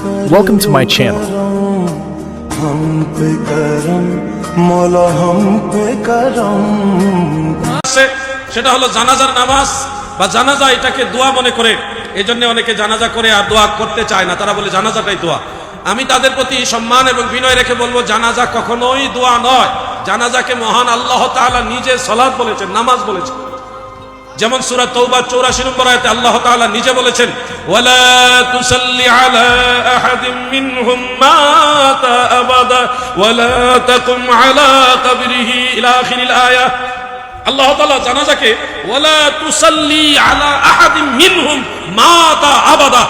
Welcome to my channel. সেটা হলো জানাজার নামাজ বা জানাজা, এটাকে দোয়া মনে করে। এই জন্য অনেকে জানাজা করে আর দোয়া করতে চায় না, তারা বলে জানাজাটাই দোয়া। আমি তাদের প্রতি সম্মান এবং বিনয় রেখে বলবো, জানাজা কখনোই দোয়া নয়। জানাজাকে মহান আল্লাহ তাআলা নিজে সালাত বলেছেন, নামাজ বলেছেন। যেমন সূরা তাওবা 84 নম্বর আয়াতে আল্লাহ তাআলা নিজে বলেছেন, ওয়ালা তুসাল্লি আলা আহাদিন মিনহুম মাতা আবাদা ওয়ালা তাকুম আলা কবরিহি ইলা আখিরিল আয়াহ। আল্লাহ তাআলা জানাজাকে ওয়ালা তুসাল্লি আলা আহাদিন মিনহুম মাতা আবাদা,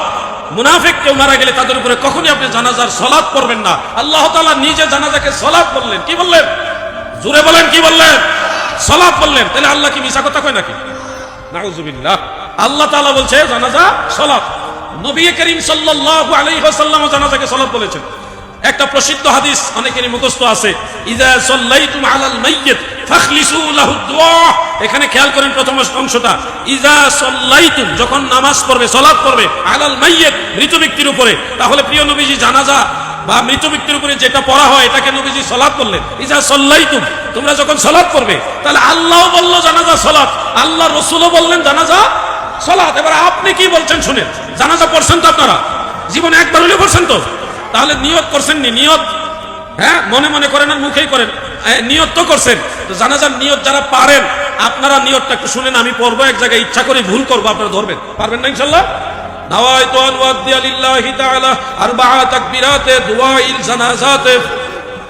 মুনাফিক কেউ মারা গেলে তাদের উপরে কখনই আপনি জানাজার সালাত পড়বেন না। আল্লাহ তাআলা নিজে জানাজাকে সালাত বললেন। কি বললেন? জোরে বলেন, কি বললেন? সালাত বললেন। তাহলে আল্লাহ কি মিছা কথা কয় নাকি? নাউযুবিল্লাহ। আল্লাহ তাআলা বলছে জানাজা সালাত। নবী করিম সাল্লাল্লাহু আলাইহি ওয়াসাল্লাম জানাজাকে সালাত বলেছেন। একটা প্রসিদ্ধ হাদিস অনেকেরই মুখস্থ আছে, ইযা সাল্লাইতুম আলাল মাইয়িত ফাখলিসু লাহু দুআ। এখানে খেয়াল করেন প্রথম অংশটা, ইযা সাল্লাইতুম, যখন নামাজ পড়বে, সালাত পড়বে, আলাল মাইয়িত, মৃত ব্যক্তির উপরে। তাহলে প্রিয় নবীজি জানাজা বা মৃত ব্যক্তির উপরে যেটা পড়া হয় এটাকে নবীজি সালাত বললেন। ইযা সাল্লাইতুম, তোমরা যখন সালাত করবে। তাহলে আল্লাহও বলল জানাজা সালাত, আল্লাহ রাসূলও বললেন জানাজা সালাত। এবার আপনি কি বলছেন শুনেন। জানাজা পড়ছেন তো আপনারা? জীবনে একবার হলেও পড়ছেন তো? তাহলে নিয়ত করছেন নি? নিয়ত, হ্যাঁ, মনে মনে করেন আর মুখেই করেন, নিয়ত তো করছেন। তো জানাজার নিয়ত যারা পারেন, আপনারা নিয়তটা একটু শুনেন। আমি পড়বো, এক জায়গায় ইচ্ছা করে ভুল করবো, আপনারা ধরবেন। পারবেন না ইনশাআল্লাহ? নাওয়াইতু আন ওয়াদ্দিয়া লিল্লাহি তাআলা আরবাআ তাকবীরাতে দুআইল জানাজাতে।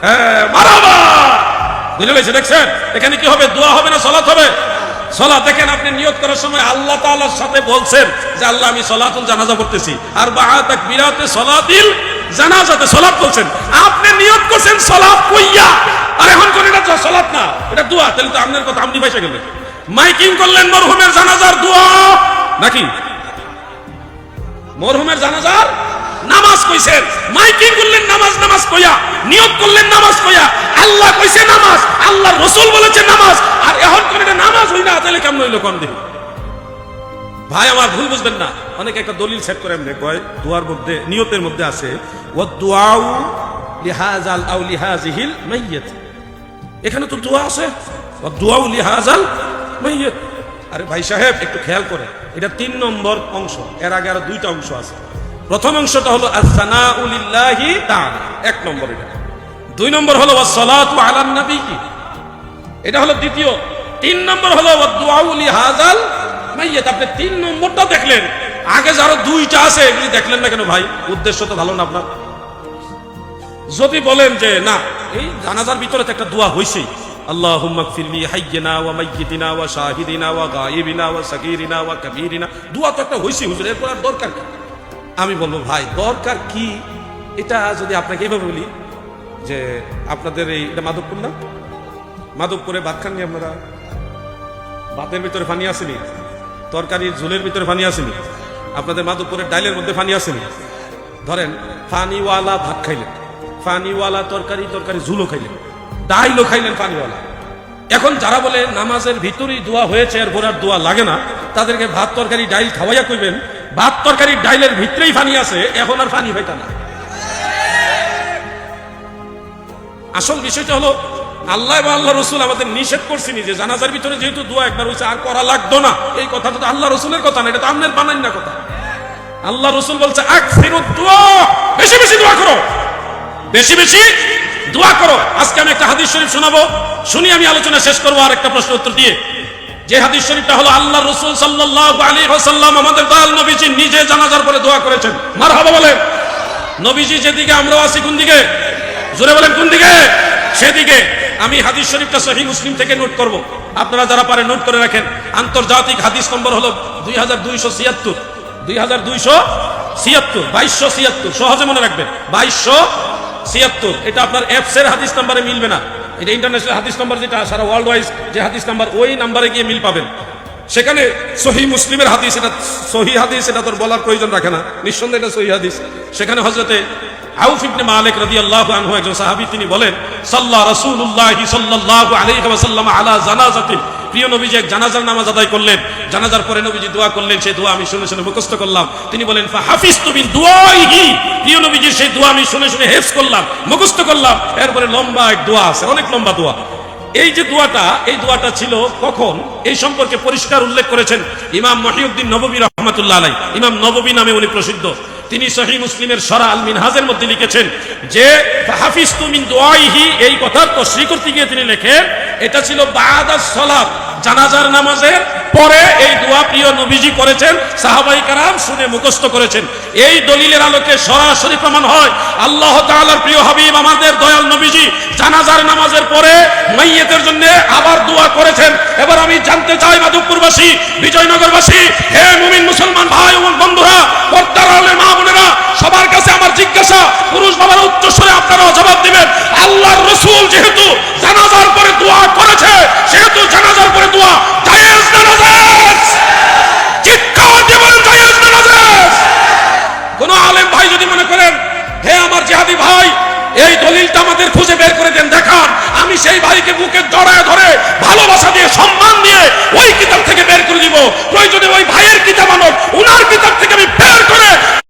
হ্যাঁ, মারহাবা। বুঝে গেছে? দেখছেন এখানে কি হবে? দোয়া হবে না সালাত হবে? সালাত। দেখেন আপনি নিয়ত করার সময় আল্লাহ তাআলার সাথে বলছেন যে আল্লাহ আমি সালাতুল জানাজা পড়তেছি, আরবাআ তাকবীরাতে সালাতিল জানাজাতে, সালাত বলছেন। আপনি নিয়ত করছেন সালাত কইয়া, আর এখন কোন এটা সালাত না, এটা দোয়া। তাহলে তো আপনার কথা আপনি পয়সা গেলেন। মাইকিং করলেন মরহুমের জানাজার দোয়া নাকি? মরহুমের জানাজার নামাজ কইছেন, মাইকিং করলেন নামাজ, নামাজ কইয়া, নিয়ত করলেন নামাজ কইয়া। আল্লাহ কইছে নামাজ, আল্লাহর রাসূল বলেছেন নামাজ, আর এখন কোন এটা নামাজ হই না। তাহলে কেমন হইলো কোন দিন? ভাই আমার ভুল বুঝবেন না। অনেকে একটা দলিল সেট করে এমনি কয়, দুয়ার মধ্যে, নিয়তের মধ্যে আছে ওয়া দুআউ লিহাযাল আও লিহাযিহিল মাইয়িত। এখানে তো দোয়া আছে, ওয়া দুআউ লিহাযাল মাইয়িত। আরে ভাই সাহেব একটু খেয়াল করে, এটা 3 নম্বর অংশ। এর আগে আরো 2টা অংশ আছে। প্রথম অংশটা হলো আস-সানাউ লিল্লাহি তাআলা, 1 নম্বর এটা। 2 নম্বর হলো ওয়াস-সালাতু আলান নবী, এটা হলো দ্বিতীয়। 3 নম্বর হলো ওয়া দুআউ লিহাযাল মাইয়িত। আপনি 3 নম্বরটা দেখলেন, আগে যারা 2টা আছে এগুলি দেখলেন না কেন ভাই? উদ্দেশ্য তো ভালো না আপনার। যদি বলেন যে না, এই জানাজার ভিতরে তো একটা দোয়া হইছেই, আল্লাহুম্মা গফির লি হাইয়িনা ওয়া মাইয়িতিনা ওয়া শাহিদিনা ওয়া গায়িবিনা ওয়া সাগীরিনা ওয়া কাবীরিনা, দোয়া তো একটা হইছেই হুজুর, এরপর আর দরকার কি? আমি বলবো ভাই দরকার কি? এটা যদি আপনাকে এইভাবে বলি যে আপনাদের এই এটা মাধবপুর না, মাধবপুরে ভাত খাননি আপনারা? ভাতের ভিতরে পানি আসেনি? তরকারির ঝোলের ভিতরে পানি আসেনি? আপনাদের মাধবপুরের ডাইলের মধ্যে পানি আসেনি? ধরেন পানিওয়ালা ভাত খাইলেন, পানিওয়ালা তরকারি, তরকারি ঝুলও খাইলেন, ডাইলও খাইলেন পানিওয়ালা। এখন যারা বলে নামাজের ভিতরেই দোয়া হয়েছে এর পর আর দোয়া লাগে না, তাদেরকে ভাত তরকারি ডাইল খাওয়াইয়া কইবেন ভাত তরকারি ডাইলের ভিতরেই পানি আছে, এখন আর পানি হইতা না। আসল বিষয়টা হলো আল্লাহ এবং আল্লাহ রাসূল আমাদের নিষেধ করছেন যে জানাজার ভিতরে যেহেতু দোয়া একবার হইছে আর করা লাগতো না। এই কথাটা তো আল্লাহ রাসূলের কথা না, এটা তো আপনার বানান না কথা। আল্লাহ রাসূল বলছে আকসিরুদ দুআ, বেশি বেশি দোয়া করো, বেশি বেশি দোয়া করো। আজকে আমি একটা হাদিস শরীফ শোনাবো, শুনি আমি আলোচনা শেষ করবো আর একটা প্রশ্ন উত্তর দিয়ে। যে হাদিস শরীফটা হলো আল্লাহ রাসূল সাল্লাল্লাহু আলাইহি ওয়াসাল্লাম আমাদের দয়াল নবীজি নিজে জানাজার পরে দোয়া করেছেন। মারহাবা বলেন। নবীজি যেদিকে আমরাও আছি কোন দিকে? জোরে বলেন কোন দিকে? সেদিকে। আমি হাদিস শরীফটা সহিহ মুসলিম থেকে নোট করব, আপনারা যারা পারেন নোট করে রাখেন। আন্তর্জাতিক হাদিস নম্বর হলো 2276, 2276, সহজে মনে রাখবেন 2276। এটা আপনার অ্যাপস এর হাদিস নাম্বারে মিলবে না, এটা ইন্টারন্যাশনাল হাদিস নাম্বার, যেটা সারা ওয়ার্ল্ড ওয়াইজ যে হাদিস নাম্বার, ওই নাম্বারে গিয়ে মিল পাবেন। সেখানে সহিহ মুসলিমের হাদিস, এটা সহিহ হাদিস, এটা তোর বলার প্রয়োজন রাখে না, নিঃসন্দেহে এটা সহিহ হাদিস। সেখানে হযরতে আউফ ইবনে মালিক রাদিয়াল্লাহু আনহু একজন সাহাবী, তিনি বলেন সাল্লা রাসূলুল্লাহ সাল্লাল্লাহু আলাইহি ওয়াসাল্লাম আলা জানাজাতিন প্রিয় নবীজি এক জানাজার নামাজ আদায় করলেন, জানাজার পরে নবীজি দোয়া করলেন, সেই দোয়া আমি শুনে শুনে মুখস্থ করলাম। তিনি বলেন ফাহাফিজতু মিন দুআইহি, প্রিয় নবীজির সেই দোয়া আমি শুনে শুনে হেফজ করলাম, মুখস্থ করলাম। এরপরে লম্বা এক দোয়া আছে, অনেক লম্বা দোয়া। এই যে দোয়াটা, এই দোয়াটা ছিল কখন, এই সম্পর্কে পরিষ্কার উল্লেখ করেছেন ইমাম মহিউদ্দিন নববী রাহমাতুল্লাহ আলাইহি। ইমাম নববী নামে উনি প্রসিদ্ধ। তিনি সহিহ মুসলিমের শরা আল মিনহাজের মধ্যে লিখেছেন যে ফাহাফিজতু মিন দুআইহি, এই কথার তশরিহ করতে গিয়ে তিনি লেখেন এটা ছিল বাদাস সালাত, জানাজার নামাজের পরে এই দোয়া প্রিয় নবীজি করেছেন, সাহাবাই কেরাম শুনে মুখস্থ করেছেন। এই দলিলের আলোকে সরাসরি প্রমাণ হয় আল্লাহ তাআলার প্রিয় হাবিব আমাদের দয়াল নবীজি জানাজার নামাজের পরে মাইয়িতের জন্য আবার দোয়া করেছেন। এবার আমি জানতে চাই মাধবপুরবাসী, বিজয়নগরবাসী, হে মুমিন মুসলমান ভাই এবং বন্ধুরা, পর্দার আড়ালের মা বোনেরা, সবার কাছে আমার জিজ্ঞাসা, পুরুষ বাবারা উচ্চ স্বরে আপনারাও জবাব দিবেন। আল্লাহর রাসূল যেহেতু জানাজার পরে দোয়া করেছে, সেহেতু জানাজার পরে দোয়া জায়েজ না নাজায়েজ? চিৎকার দিয়ে বলেন জায়েজ না নাজায়েজ? কোন আলেম ভাই যদি মনে করেন হে আমার জিহাদি ভাই, এই দলিলটা আমাদের খুঁজে বের করে দেন, দেখান, আমি সেই ভাইকে বুকে জড়ায় ধরে ভালোবাসা দিয়ে সম্মান দিয়ে ওই কিতাব থেকে বের করে দিব। প্রয়োজনে ওই ভাইয়ের কিতাব আনো, উনার কিতাব থেকে আমি